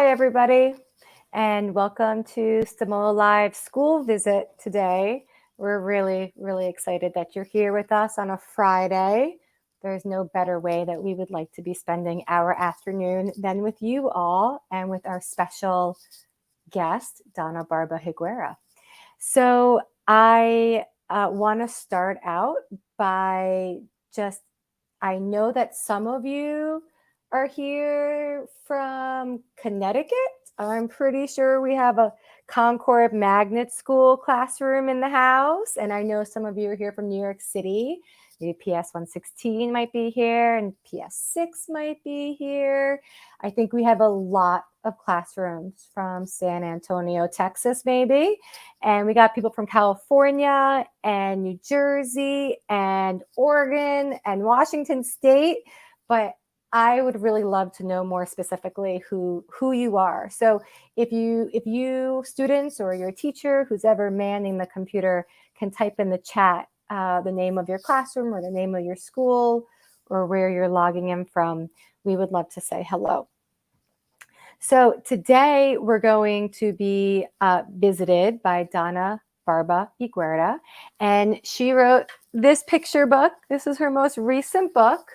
Hi, everybody, and welcome to Stamola Live School Visit today. We're really, really excited that you're here with us on a Friday. There's no better way that we would like to be spending our afternoon than with you all and with our special guest, Donna Barba Higuera. So I want to start out by I know that some of you are here from Connecticut. I'm pretty sure we have a Concord Magnet School classroom in the house. And I know some of you are here from New York City. Maybe PS 116 might be here and PS 6 might be here. I think we have a lot of classrooms from San Antonio, Texas, maybe. And we got people from California and New Jersey and Oregon and Washington State. But I would really love to know more specifically who you are. So if you students or your teacher who's ever manning the computer can type in the chat the name of your classroom or the name of your school or where you're logging in from, we would love to say hello. So today we're going to be visited by Donna Barba Higuera, and she wrote this picture book. This is her most recent book,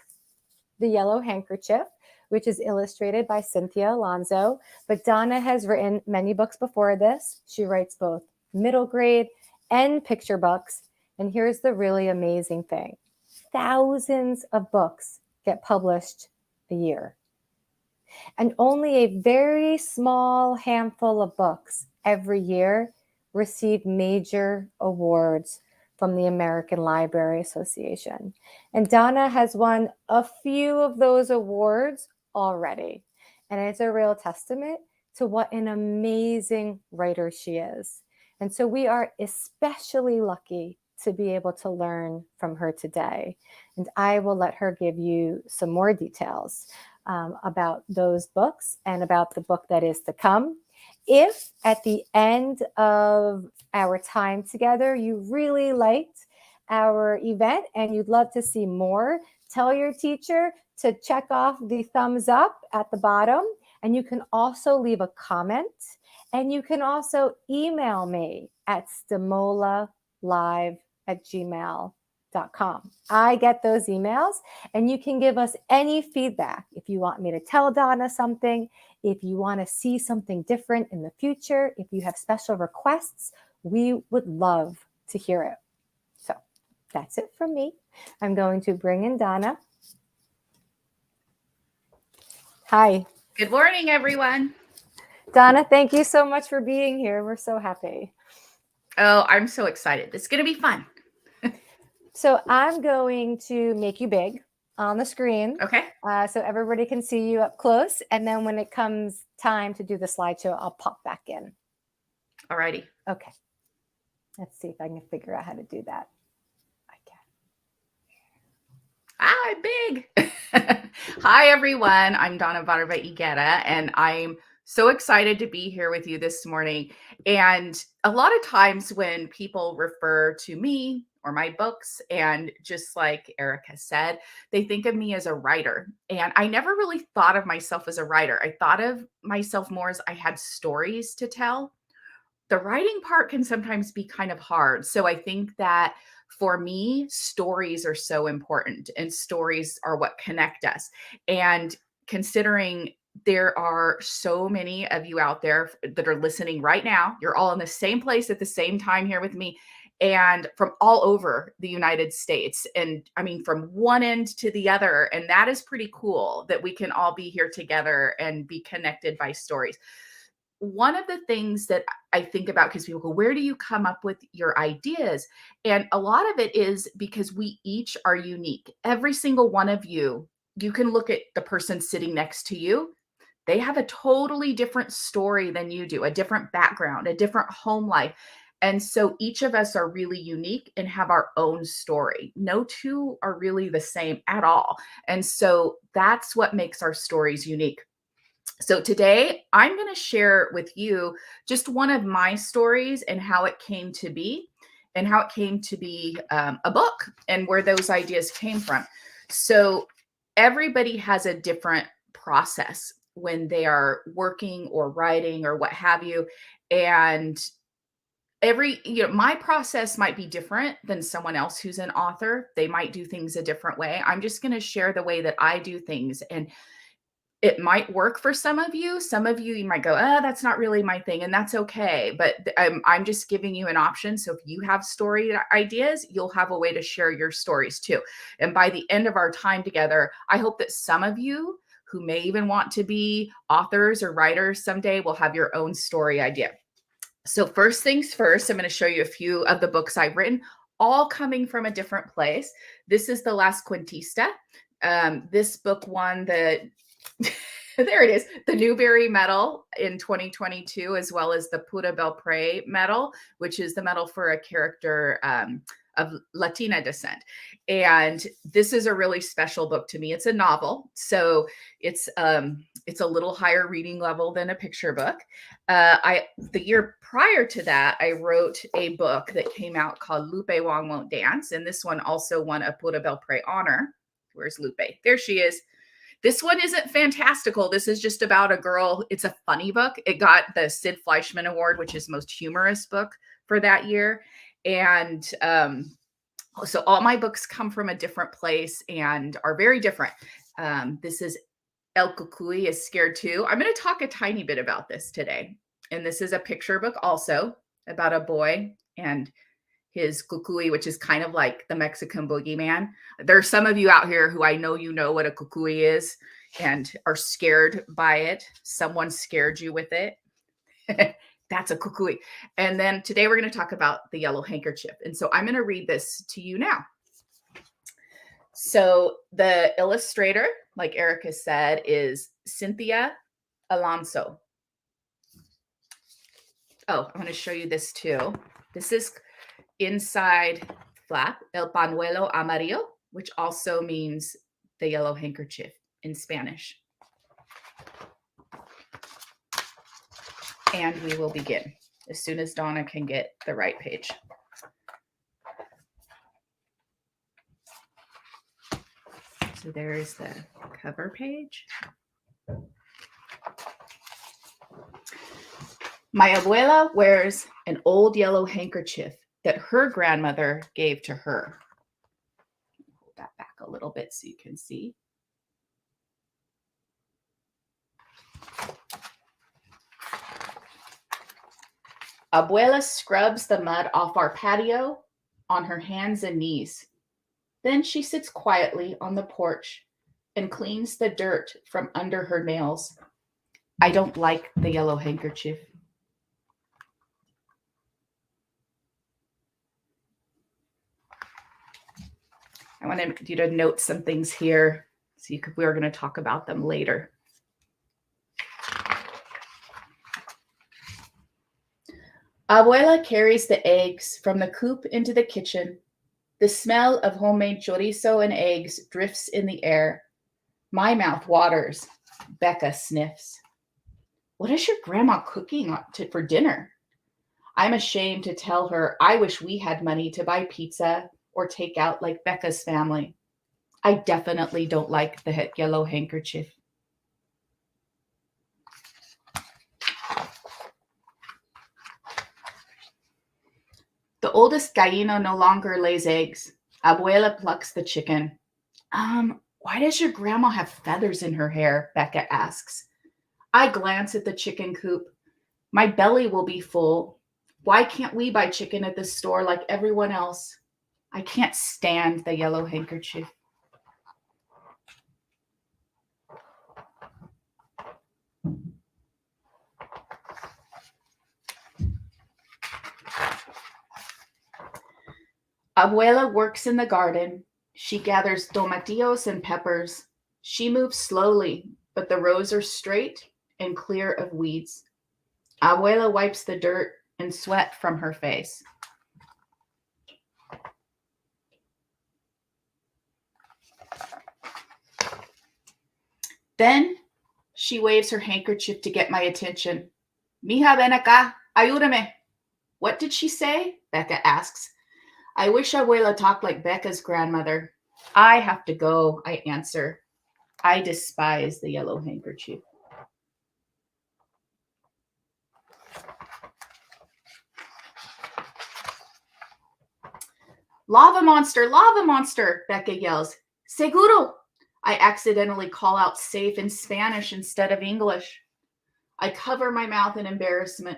The Yellow Handkerchief, which is illustrated by Cynthia Alonso. But Donna has written many books before this. She writes both middle grade and picture books. And here's the really amazing thing. Thousands of books get published a year. And only a very small handful of books every year receive major awards from the American Library Association. And Donna has won a few of those awards already. And it's a real testament to what an amazing writer she is. And so we are especially lucky to be able to learn from her today. And I will let her give you some more details about those books and about the book that is to come. If at the end of our time together, you really liked our event and you'd love to see more, tell your teacher to check off the thumbs up at the bottom. And you can also leave a comment. And you can also email me at stamolalive@gmail.com. I get those emails, and you can give us any feedback. If you want me to tell Donna something, if you want to see something different in the future, if you have special requests, we would love to hear it. So that's it from me. I'm going to bring in Donna. Hi. Good morning, everyone. Donna, thank you so much for being here. We're so happy. Oh, I'm so excited. It's going to be fun. So I'm going to make you big on the screen. Okay. So everybody can see you up close. And then when it comes time to do the slideshow, I'll pop back in. All righty. Okay. Let's see if I can figure out how to do that. I'm big. Hi, everyone. I'm Donna Barba Higuera, and I'm so excited to be here with you this morning. And a lot of times when people refer to me or my books, and just like Erica said, they think of me as a writer. And I never really thought of myself as a writer. I thought of myself more as I had stories to tell. The writing part can sometimes be kind of hard. So I think that for me, stories are so important, and stories are what connect us. And considering there are so many of you out there that are listening right now, you're all in the same place at the same time here with me, and from all over the United States. And I mean, from one end to the other. And that is pretty cool that we can all be here together and be connected by stories. One of the things that I think about, because people go, where do you come up with your ideas? And a lot of it is because we each are unique. Every single one of you, you can look at the person sitting next to you. They have a totally different story than you do, a different background, a different home life. And so each of us are really unique and have our own story. No two are really the same at all. And so that's what makes our stories unique. So today I'm going to share with you just one of my stories and how it came to be, and how it came to be a book, and where those ideas came from. So everybody has a different process when they are working or writing or what have you. And my process might be different than someone else who's an author. They might do things a different way. I'm just going to share the way that I do things. And it might work for some of you. Some of you might go, that's not really my thing. And that's okay. But I'm just giving you an option. So if you have story ideas, you'll have a way to share your stories too. And by the end of our time together, I hope that some of you who may even want to be authors or writers someday will have your own story idea. So first things first, I'm going to show you a few of the books I've written, all coming from a different place. This is The Last Cuentista. This book won the there it is, the Newbery medal in 2022, as well as the Pura Belpré medal, which is the medal for a character of Latina descent. And this is a really special book to me. It's a novel, so it's a little higher reading level than a picture book. The year prior to that, I wrote a book that came out called Lupe Wong Won't Dance, and this one also won a Pura Belpré honor. Where's Lupe? There she is. This one isn't fantastical. This is just about a girl. It's a funny book. It got the Sid Fleischman Award, which is most humorous book for that year. And so all my books come from a different place and are very different. This is El Cucuy is Scared Too. I'm going to talk a tiny bit about this today. And this is a picture book also about a boy and his cucuy, which is kind of like the Mexican boogeyman. There are some of you out here who I know you know what a cucuy is and are scared by it. Someone scared you with it. That's a cucuy. And then today we're going to talk about the Yellow Handkerchief. And so I'm going to read this to you now. So the illustrator, like Erica said, is Cynthia Alonso. Oh, I'm going to show you this too. This is inside flap, El Pañuelo Amarillo, which also means the yellow handkerchief in Spanish. And we will begin as soon as Donna can get the right page. So there's the cover page. My abuela wears an old yellow handkerchief that her grandmother gave to her. Hold that back a little bit so you can see. Abuela scrubs the mud off our patio on her hands and knees. Then she sits quietly on the porch and cleans the dirt from under her nails. I don't like the yellow handkerchief. I wanted you to note some things here so we're going to talk about them later. Abuela carries the eggs from the coop into the kitchen. The smell of homemade chorizo and eggs drifts in the air. My mouth waters. Becca sniffs. What is your grandma cooking for dinner? I'm ashamed to tell her I wish we had money to buy pizza or take out like Becca's family. I definitely don't like the yellow handkerchief. The oldest gallina no longer lays eggs. Abuela plucks the chicken. Why does your grandma have feathers in her hair? Becca asks. I glance at the chicken coop. My belly will be full. Why can't we buy chicken at the store like everyone else? I can't stand the yellow handkerchief. Abuela works in the garden. She gathers tomatillos and peppers. She moves slowly, but the rows are straight and clear of weeds. Abuela wipes the dirt and sweat from her face. Then she waves her handkerchief to get my attention. Mija, ven acá, ayúdame. What did she say? Becca asks. I wish Abuela talked like Becca's grandmother. I have to go, I answer. I despise the yellow handkerchief. lava monster, Becca yells. Seguro! I accidentally call out safe in Spanish instead of English. I cover my mouth in embarrassment.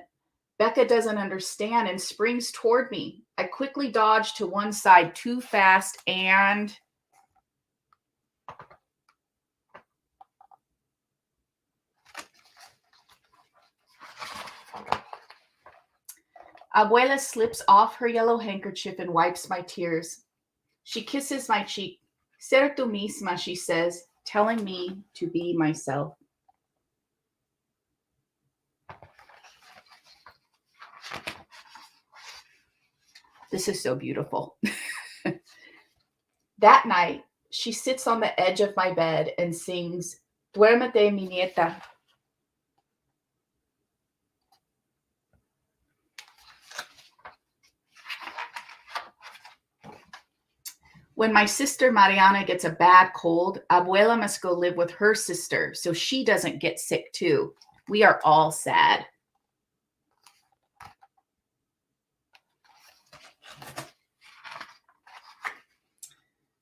Becca doesn't understand and springs toward me. I quickly dodge to one side too fast and... Abuela slips off her yellow handkerchief and wipes my tears. She kisses my cheek. Ser tú misma, she says, telling me to be myself. This is so beautiful. That night, she sits on the edge of my bed and sings, Duérmete, mi nieta. When my sister Mariana gets a bad cold, Abuela must go live with her sister so she doesn't get sick too. We are all sad.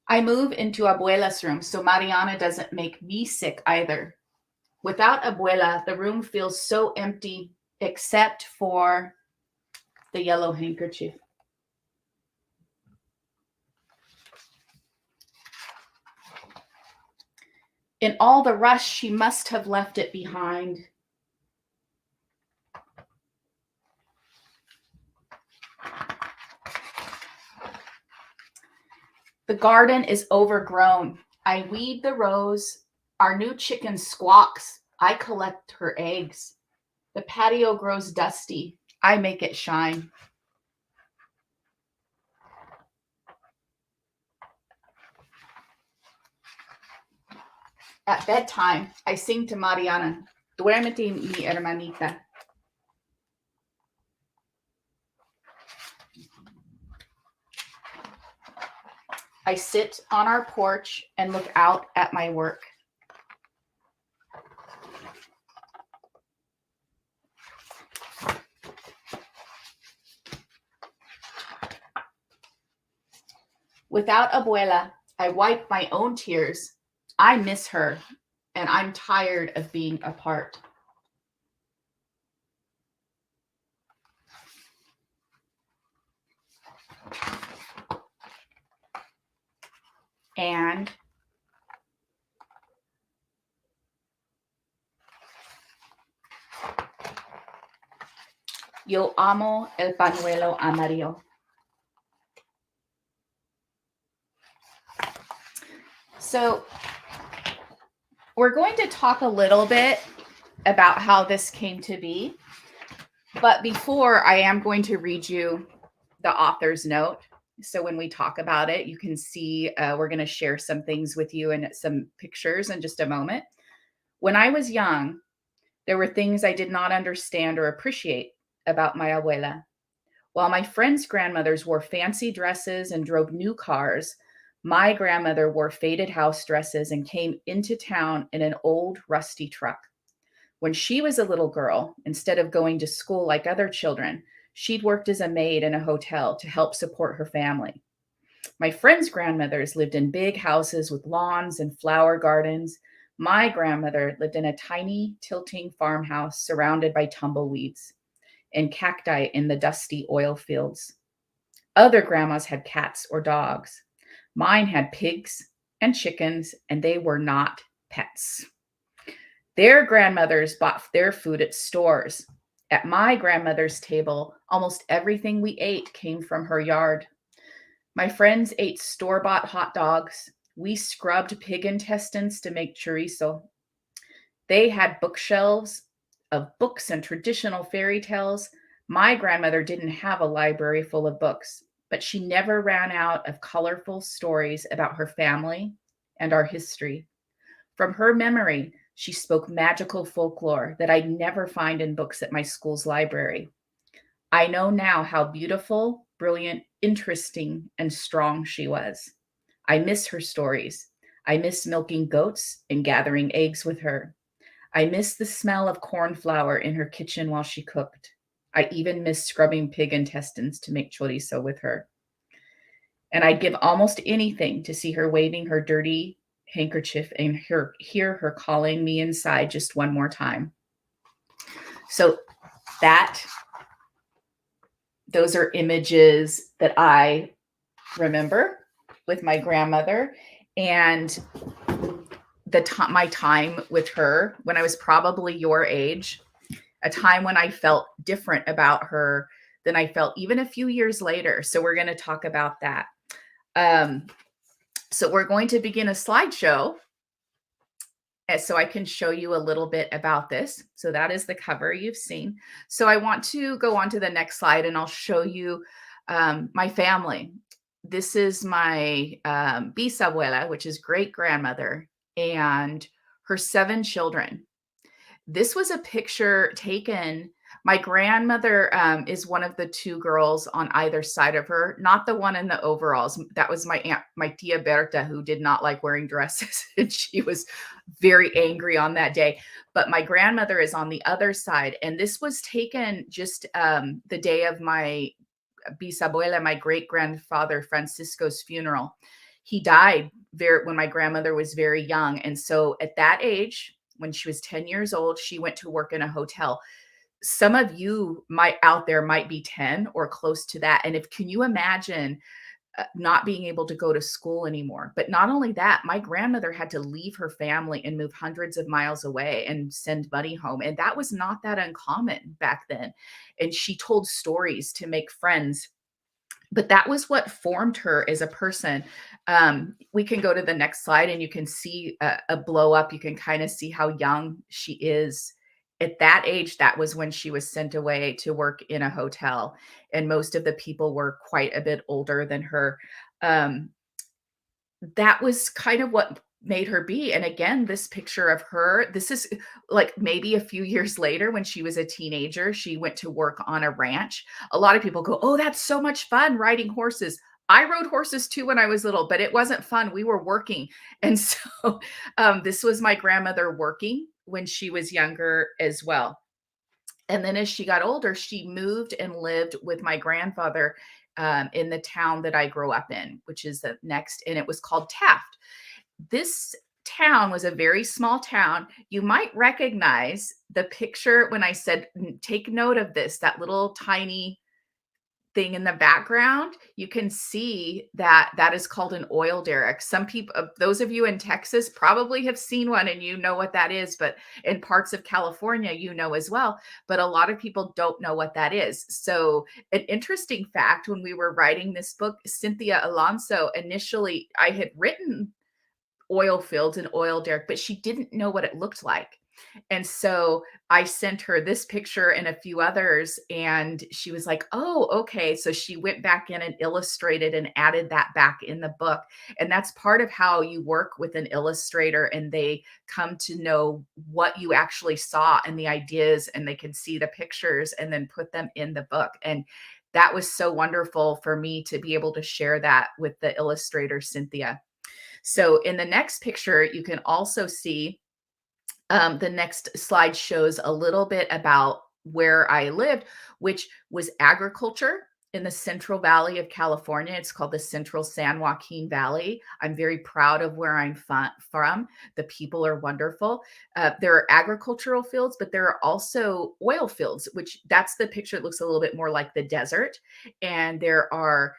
I move into Abuela's room so Mariana doesn't make me sick either. Without Abuela, the room feels so empty except for the yellow handkerchief. In all the rush, she must have left it behind. The garden is overgrown. I weed the rows. Our new chicken squawks. I collect her eggs. The patio grows dusty. I make it shine. At bedtime, I sing to Mariana, Duérmete, mi hermanita. I sit on our porch and look out at my work. Without Abuela, I wipe my own tears. I miss her, and I'm tired of being apart. And yo amo el pañuelo amarillo. So we're going to talk a little bit about how this came to be. But before, I am going to read you the author's note. So when we talk about it, you can see we're going to share some things with you and some pictures in just a moment. When I was young, there were things I did not understand or appreciate about my abuela. While my friends' grandmothers wore fancy dresses and drove new cars, my grandmother wore faded house dresses and came into town in an old, rusty truck. When she was a little girl, instead of going to school like other children, she'd worked as a maid in a hotel to help support her family. My friends' grandmothers lived in big houses with lawns and flower gardens. My grandmother lived in a tiny, tilting farmhouse surrounded by tumbleweeds and cacti in the dusty oil fields. Other grandmas had cats or dogs. Mine had pigs and chickens, and they were not pets. Their grandmothers bought their food at stores. At my grandmother's table, almost everything we ate came from her yard. My friends ate store-bought hot dogs. We scrubbed pig intestines to make chorizo. They had bookshelves of books and traditional fairy tales. My grandmother didn't have a library full of books, but she never ran out of colorful stories about her family and our history. From her memory, she spoke magical folklore that I'd never find in books at my school's library. I know now how beautiful, brilliant, interesting, and strong she was. I miss her stories. I miss milking goats and gathering eggs with her. I miss the smell of corn flour in her kitchen while she cooked. I even miss scrubbing pig intestines to make chorizo with her. And I'd give almost anything to see her waving her dirty handkerchief and hear her calling me inside just one more time. So those are images that I remember with my grandmother, and my time with her when I was probably your age, a time when I felt different about her than I felt even a few years later. So we're going to talk about that. So we're going to begin a slideshow so I can show you a little bit about this. So that is the cover you've seen. So I want to go on to the next slide and I'll show you my family. This is my bisabuela, which is great grandmother, and her 7 children. This was a picture taken. My grandmother is one of the 2 girls on either side of her, not the one in the overalls. That was my aunt, my tia Berta, who did not like wearing dresses. And she was very angry on that day. But my grandmother is on the other side. And this was taken just the day of my bisabuela, my great grandfather Francisco's funeral. He died when my grandmother was very young. And so at that age, when she was 10 years old, she went to work in a hotel. Some of you out there might be 10 or close to that. And can you imagine not being able to go to school anymore? But not only that, my grandmother had to leave her family and move hundreds of miles away and send money home. And that was not that uncommon back then. And she told stories to make friends. But that was what formed her as a person. We can go to the next slide and you can see a blow up. You can kind of see how young she is. At that age, that was when she was sent away to work in a hotel. And most of the people were quite a bit older than her. That was kind of what made her be. And again, this picture of her, this is like maybe a few years later when she was a teenager, she went to work on a ranch. A lot of people go, oh, that's so much fun riding horses. I rode horses too when I was little, but it wasn't fun. We were working. And so this was my grandmother working when she was younger as well. And then as she got older, she moved and lived with my grandfather in the town that I grew up in, which is the next, and it was called Taft. This town was a very small town. You might recognize the picture when I said, take note of this, that little tiny thing in the background. You can see that is called an oil derrick. Some people, those of you in Texas probably have seen one and you know what that is, but in parts of California, you know as well. But a lot of people don't know what that is. So an interesting fact, when we were writing this book, Cynthia Alonso, initially I had written oil fields and oil derrick, but she didn't know what it looked like. And so I sent her this picture and a few others, and she was like, oh, okay. So she went back in and illustrated and added that back in the book. And that's part of how you work with an illustrator, and they come to know what you actually saw and the ideas, and they can see the pictures and then put them in the book. And that was so wonderful for me to be able to share that with the illustrator, Cynthia. So in the next picture, you can also see the next slide shows a little bit about where I lived, which was agriculture in the Central Valley of California. It's called the Central San Joaquin Valley. I'm very proud of where I'm from. The people are wonderful. There are agricultural fields, but there are also oil fields, which that's the picture. It looks a little bit more like the desert. And there are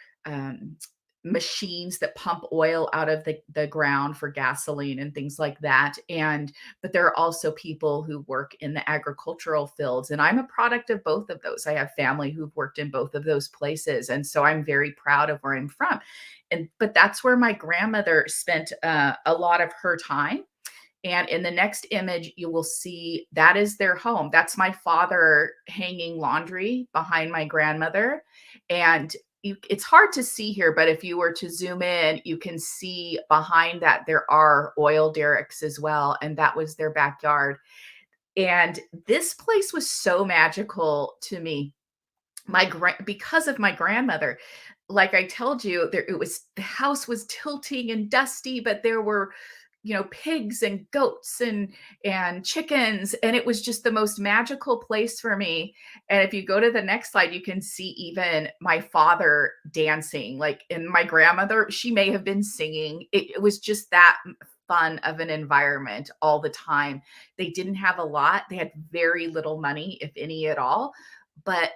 machines that pump oil out of the ground for gasoline and things like that. But there are also people who work in the agricultural fields. And I'm a product of both of those. I have family who've worked in both of those places. And so I'm very proud of where I'm from. But that's where my grandmother spent a lot of her time. And in the next image, you will see that is their home. That's my father hanging laundry behind my grandmother. And it's hard to see here, but if you were to zoom in, you can see behind that there are oil derricks as well. And that was their backyard. And this place was so magical to me. Because of my grandmother, like I told you, the house was tilting and dusty, but there were pigs and goats and chickens, and it was just the most magical place for me. And if you go to the next slide, you can see even my father dancing, like, and my grandmother, she may have been singing. It was just that fun of an environment all the time. They didn't have a lot. They had very little money, if any at all, but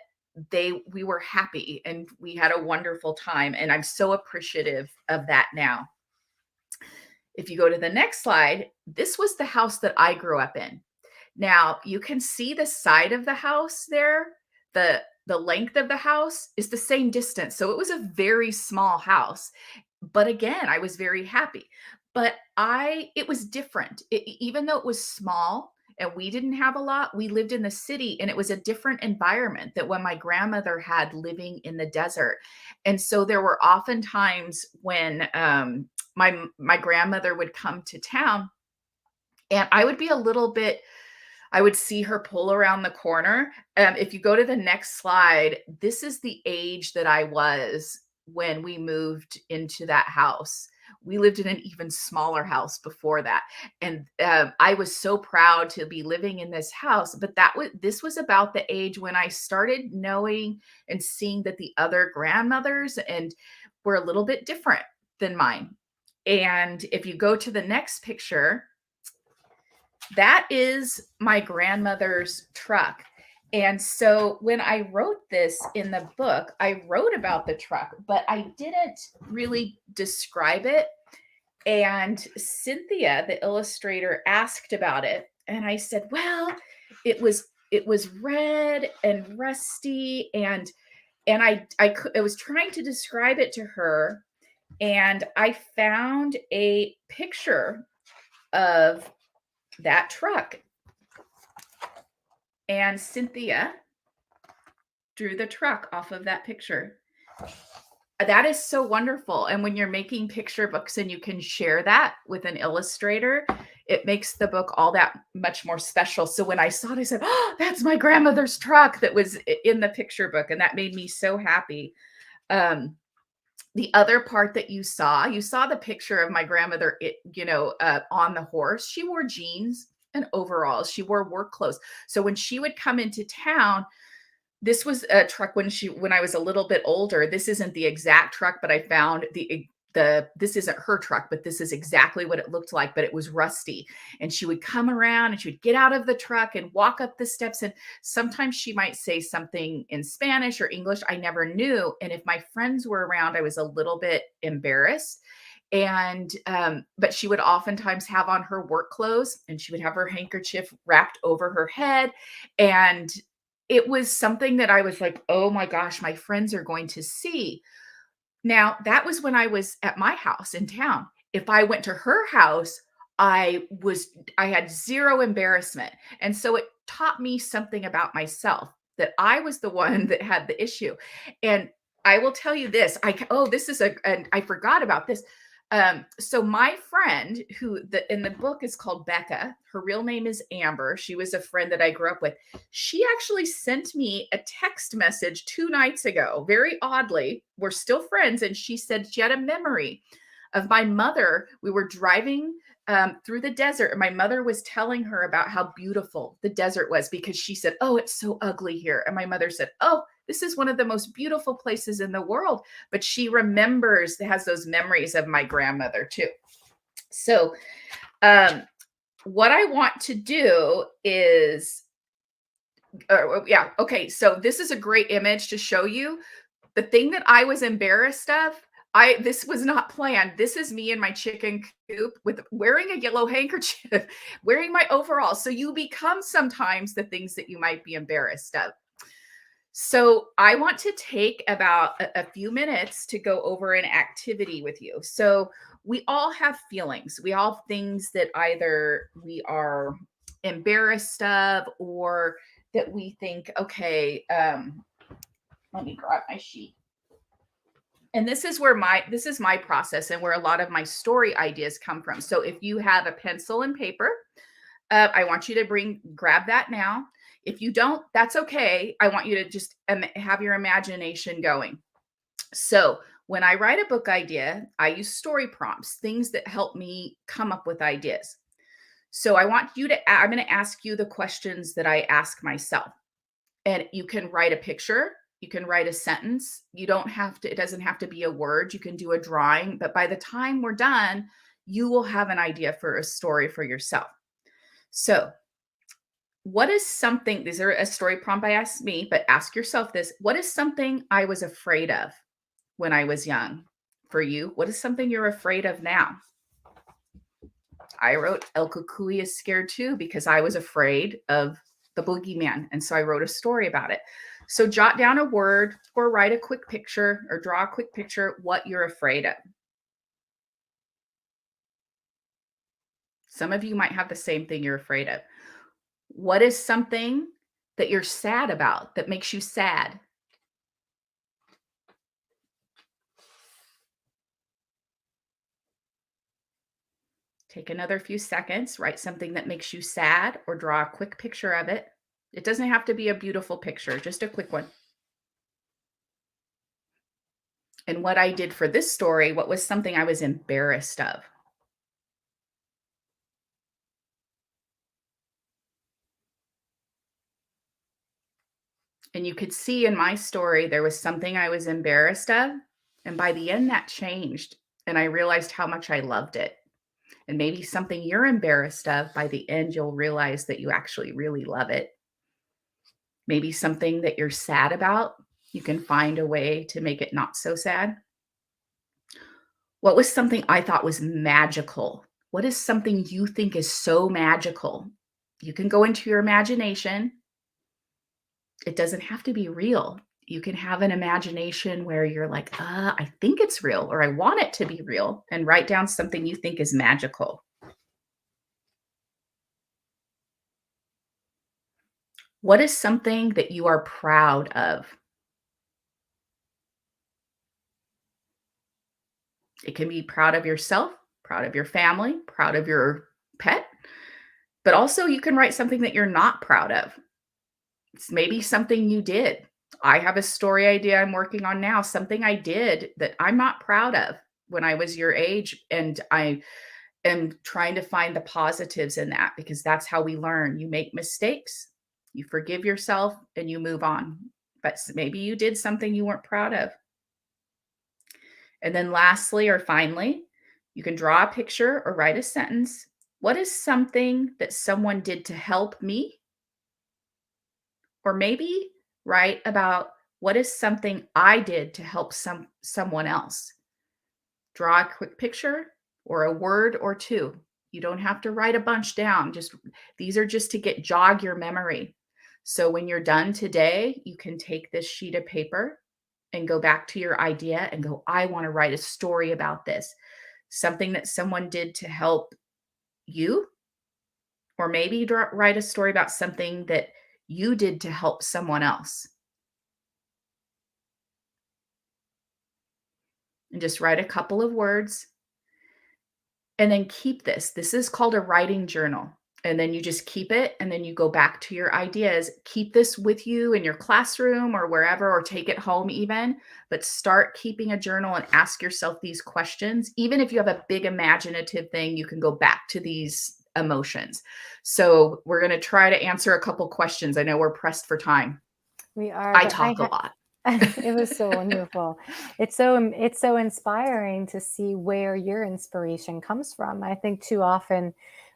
we were happy and we had a wonderful time. And I'm so appreciative of that now. If you go to the next slide, this was the house that I grew up in. Now, you can see the side of the house there. The length of the house is the same distance. So it was a very small house. But again, I was very happy. But it was different. Even though it was small and we didn't have a lot, we lived in the city and it was a different environment that when my grandmother had living in the desert. And so there were often times when my grandmother would come to town, and I would be a little bit, I would see her pull around the corner. If you go to the next slide, this is the age that I was when we moved into that house. We lived in an even smaller house before that. And I was so proud to be living in this house. But this was about the age when I started knowing and seeing that the other grandmothers and were a little bit different than mine. And if you go to the next picture, that is my grandmother's truck. And so when I wrote this in the book, I wrote about the truck, but I didn't really describe it. And Cynthia, the illustrator, asked about it. And I said, well, it was red and rusty. And I was trying to describe it to her. And I found a picture of that truck. And Cynthia drew the truck off of that picture. That is so wonderful. And when you're making picture books and you can share that with an illustrator, it makes the book all that much more special. So when I saw it, I said, oh, that's my grandmother's truck that was in the picture book. And that made me so happy. The other part that you saw the picture of my grandmother, on the horse. She wore jeans and overalls. She wore work clothes. So when she would come into town, this was a truck when I was a little bit older. This isn't the exact truck, but I found this isn't her truck, but this is exactly what it looked like, but it was rusty. And she would come around and she would get out of the truck and walk up the steps. And sometimes she might say something in Spanish or English. I never knew. And if my friends were around, I was a little bit embarrassed. And, but she would oftentimes have on her work clothes and she would have her handkerchief wrapped over her head. And it was something that I was like, oh my gosh, my friends are going to see. Now, that was when I was at my house in town. If I went to her house, I had zero embarrassment. And so it taught me something about myself, that I was the one that had the issue. And I will tell you this, and I forgot about this. So my friend who in the book is called Becca, her real name is Amber. She was a friend that I grew up with. She actually sent me a text message 2 nights ago. Very oddly, we're still friends. And she said she had a memory of my mother. We were driving through the desert, and my mother was telling her about how beautiful the desert was, because she said, oh, it's so ugly here. And my mother said, oh, this is one of the most beautiful places in the world. But she has those memories of my grandmother too. So what I want to do is, so this is a great image to show you the thing that I was embarrassed of. This was not planned. This is me in my chicken coop with wearing a yellow handkerchief, wearing my overalls. So you become sometimes the things that you might be embarrassed of. So I want to take about a few minutes to go over an activity with you. So we all have feelings. We all have things that either we are embarrassed of or that we think, okay, let me grab my sheet. And this is my process and where a lot of my story ideas come from. So if you have a pencil and paper, I want you to grab that now. If you don't, that's okay. I want you to just have your imagination going. So When I write a book idea, I use story prompts, things that help me come up with ideas. So I'm going to ask you the questions that I ask myself. And you can write a picture, you can write a sentence. You don't have to, it doesn't have to be a word. You can do a drawing, but by the time we're done, you will have an idea for a story for yourself. So, what is something, these are a story prompt I asked me, but ask yourself this. What is something I was afraid of when I was young? For you, what is something you're afraid of now? I wrote El Cucuy is scared too because I was afraid of the boogeyman. And so I wrote a story about it. So jot down a word or write a quick picture or draw a quick picture what you're afraid of. Some of you might have the same thing you're afraid of. What is something that you're sad about that makes you sad? Take another few seconds, write something that makes you sad or draw a quick picture of it. It doesn't have to be a beautiful picture, just a quick one. And what I did for this story, what was something I was embarrassed of? And you could see in my story, there was something I was embarrassed of. And by the end, that changed. And I realized how much I loved it. And maybe something you're embarrassed of, by the end, you'll realize that you actually really love it. Maybe something that you're sad about, you can find a way to make it not so sad. What was something I thought was magical? What is something you think is so magical? You can go into your imagination. It doesn't have to be real. You can have an imagination where you're like, I think it's real, or I want it to be real, and write down something you think is magical. What is something that you are proud of? It can be proud of yourself, proud of your family, proud of your pet, but also you can write something that you're not proud of. It's maybe something you did. I have a story idea I'm working on now, something I did that I'm not proud of when I was your age. And I am trying to find the positives in that because that's how we learn. You make mistakes, you forgive yourself, and you move on. But maybe you did something you weren't proud of. And then lastly, or finally, you can draw a picture or write a sentence. What is something that someone did to help me? Or maybe write about what is something I did to help someone else. Draw a quick picture or a word or two. You don't have to write a bunch down. These are just to jog your memory. So when you're done today, you can take this sheet of paper and go back to your idea and go, I want to write a story about this. Something that someone did to help you, or maybe write a story about something that you did to help someone else. And just write a couple of words and then keep this. This is called a writing journal. And then you just keep it and then you go back to your ideas. Keep this with you in your classroom or wherever, or take it home even, but start keeping a journal and ask yourself these questions. Even if you have a big imaginative thing, you can go back to these emotions. So we're going to try to answer a couple questions. I know we're pressed for time. We are. I talk a lot. It was so wonderful. It's so inspiring to see where your inspiration comes from. I think too often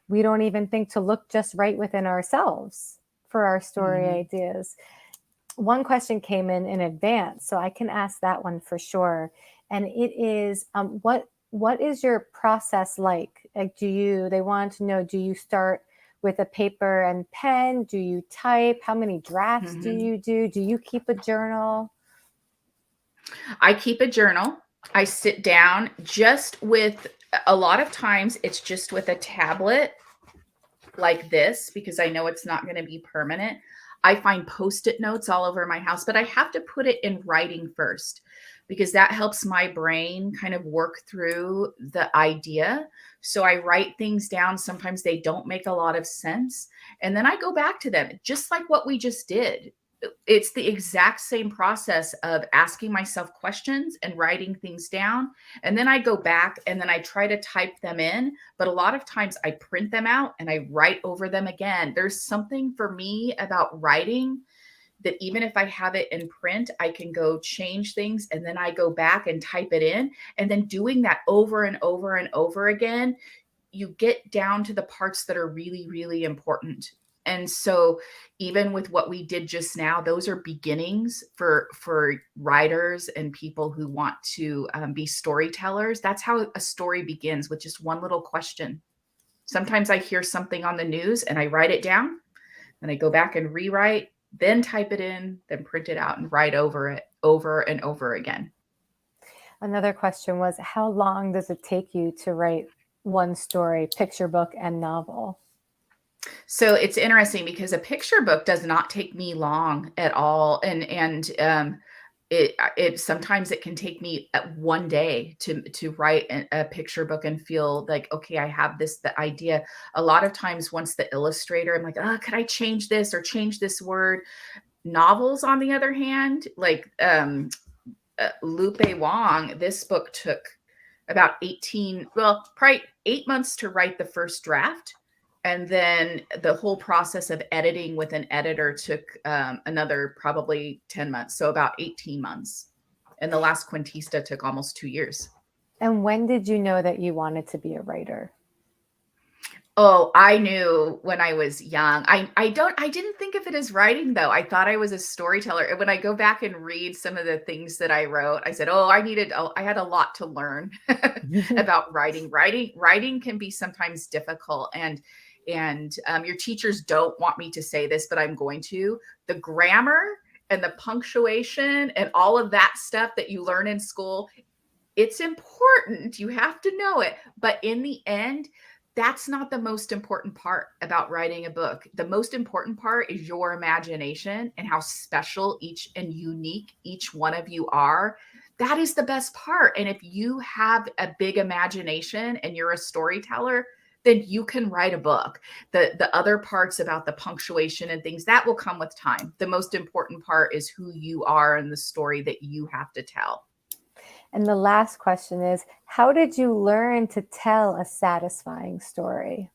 we don't even think to look just right within ourselves for our story ideas. One question came in advance, so I can ask that one for sure. And it is, what is your process like? Like, they want to know, do you start with a paper and pen? Do you type? How many drafts do you do? Do you keep a journal? I keep a journal. I sit down a lot of times it's just with a tablet like this because I know it's not going to be permanent. I find Post-it notes all over my house, but I have to put it in writing first because that helps my brain kind of work through the idea. So I write things down. Sometimes they don't make a lot of sense. And then I go back to them, just like what we just did. it's the exact same process of asking myself questions and writing things down. And then I go back and then I try to type them in. But a lot of times I print them out and I write over them again. There's something for me about writing that even if I have it in print, I can go change things and then I go back and type it in. And then doing that over and over and over again, you get down to the parts that are really, really important. And so even with what we did just now, those are beginnings for writers and people who want to be storytellers. That's how a story begins, with just one little question. Sometimes I hear something on the news and I write it down, and I go back and rewrite, then type it in, then print it out and write over it over and over again. Another question was, how long does it take you to write one story, picture book and novel? So it's interesting because a picture book does not take me long at all. It sometimes it can take me one day to write a picture book and feel like, okay, I have the idea. A lot of times once the illustrator, I'm like, oh, could I change this or change this word? Novels, on the other hand, like Lupe Wong, this book took about 18, well, probably 8 months to write the first draft. And then the whole process of editing with an editor took another probably 10 months. So about 18 months. And the last Quintista took almost 2 years. And when did you know that you wanted to be a writer? Oh, I knew when I was young. I didn't think of it as writing though. I thought I was a storyteller. And when I go back and read some of the things that I wrote, I said, "Oh, I had a lot to learn about writing. Writing can be sometimes difficult, and your teachers don't want me to say this, but I'm going to. The grammar and the punctuation and all of that stuff that you learn in school, it's important. You have to know it, but in the end, that's not the most important part about writing a book. The most important part is your imagination and how special each and unique each one of you are. That is the best part. And if you have a big imagination and you're a storyteller, then you can write a book. The other parts about the punctuation and things, that will come with time. The most important part is who you are and the story that you have to tell. And the last question is, how did you learn to tell a satisfying story?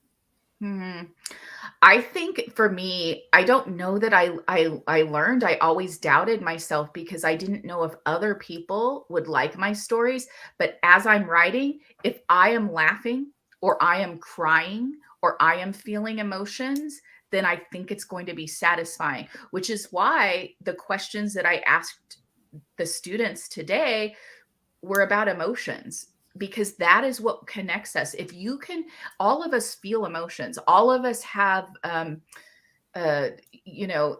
I think for me, I don't know that I learned. I always doubted myself because I didn't know if other people would like my stories. But as I'm writing, if I am laughing or I am crying or I am feeling emotions, then I think it's going to be satisfying, which is why the questions that I asked the students today were about emotions, because that is what connects us. If you can, all of us feel emotions. All of us have,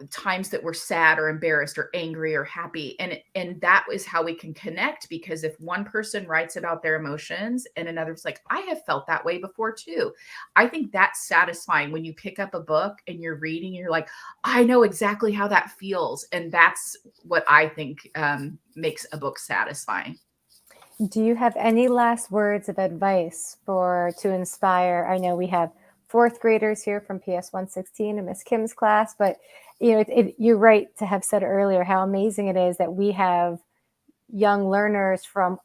times that we're sad or embarrassed or angry or happy, and that is how we can connect. Because if one person writes about their emotions and another's like, I have felt that way before too. I think that's satisfying when you pick up a book and you're reading. You're like, I know exactly how that feels, and that's what I think makes a book satisfying. Do you have any last words of advice to inspire? I know we have fourth graders here from PS 116 and Miss Kim's class, but you're right to have said earlier how amazing it is that we have young learners from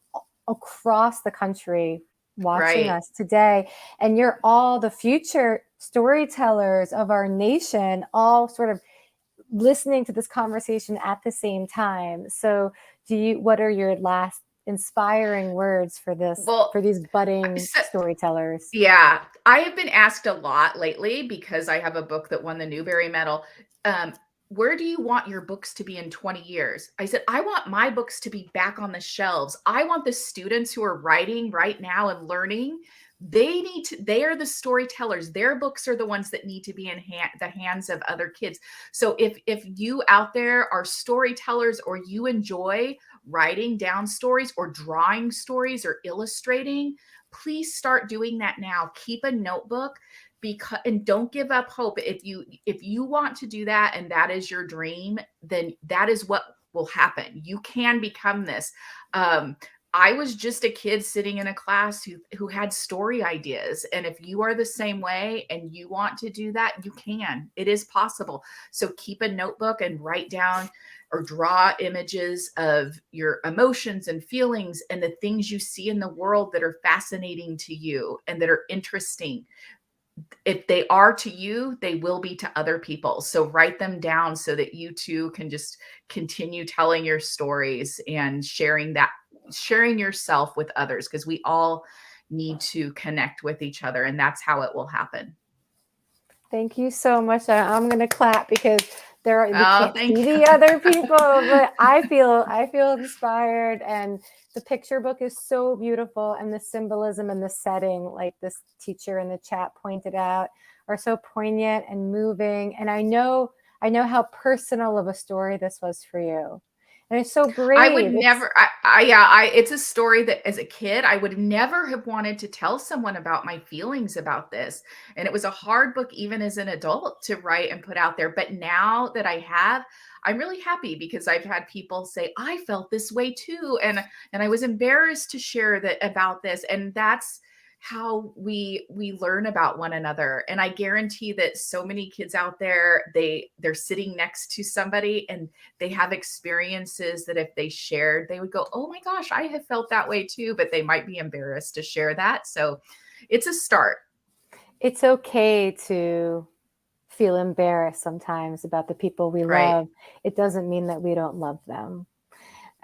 across the country watching Right. us today. And you're all the future storytellers of our nation, all sort of listening to this conversation at the same time. So what are your last inspiring words for Well, these budding so, storytellers? yeah, I have been asked a lot lately because I have a book that won the Newbery medal. Um, where do you want your books to be in 20 years? I said, I want my books to be back on the shelves. I want the students who are writing right now and learning. They are the storytellers. Their books are the ones that need to be in the hands of other kids. So if you out there are storytellers, or you enjoy writing down stories or drawing stories or illustrating, please start doing that now. Keep a notebook, and don't give up hope. If you want to do that and that is your dream, then that is what will happen. You can become this. I was just a kid sitting in a class who had story ideas. And if you are the same way and you want to do that, you can. It is possible. So keep a notebook and write down or draw images of your emotions and feelings and the things you see in the world that are fascinating to you and that are interesting. If they are to you, they will be to other people. So write them down so that you too can just continue telling your stories and sharing yourself with others, because we all need to connect with each other, and that's how it will happen. Thank you so much. I'm going to clap because we Oh, can't thank see you. the other people, but I feel inspired, and the picture book is so beautiful, and the symbolism and the setting, like this teacher in the chat pointed out, are so poignant and moving. And I know how personal of a story this was for you. And it's so I would brave. never, it's a story that as a kid, I would never have wanted to tell someone about my feelings about this. And it was a hard book, even as an adult, to write and put out there. But now that I have, I'm really happy because I've had people say, I felt this way too. And I was embarrassed to share that about this. And that's how we learn about one another. And I guarantee that so many kids out there, they're sitting next to somebody and they have experiences that if they shared, they would go, oh my gosh, I have felt that way too, but they might be embarrassed to share that. So it's a start. It's okay to feel embarrassed sometimes about the people we Right. love. It doesn't mean that we don't love them.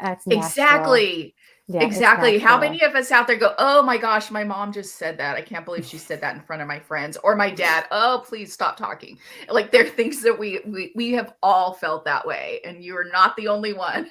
That's natural. Exactly. Yeah, it's Exactly. How natural. many of us out there go, oh my gosh, my mom just said that. I can't believe she said that in front of my friends, or my dad. Oh, please stop talking. Like, there are things that we have all felt that way, and you are not the only one.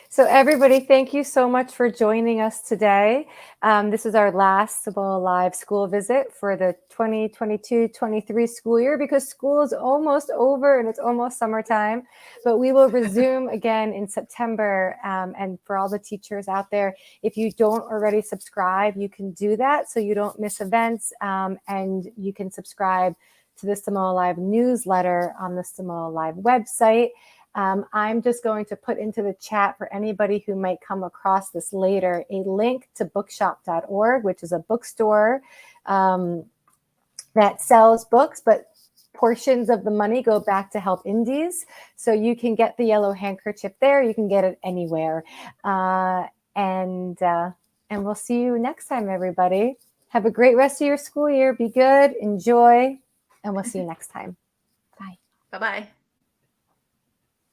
So everybody, thank you so much for joining us today. This is our last Cibolo Live school visit for the 2022-23 school year, because school is almost over and it's almost summertime, but we will resume again in September. And for all the teachers out there, if you don't already subscribe, you can do that so you don't miss events, and you can subscribe to the Cibolo Live newsletter on the Cibolo Live website. I'm just going to put into the chat for anybody who might come across this later a link to bookshop.org, which is a bookstore that sells books, but portions of the money go back to help indies. So you can get the Yellow Handkerchief there. You can get it anywhere. And we'll see you next time, everybody. Have a great rest of your school year. Be good, enjoy, and we'll see you next time. Bye. Bye-bye.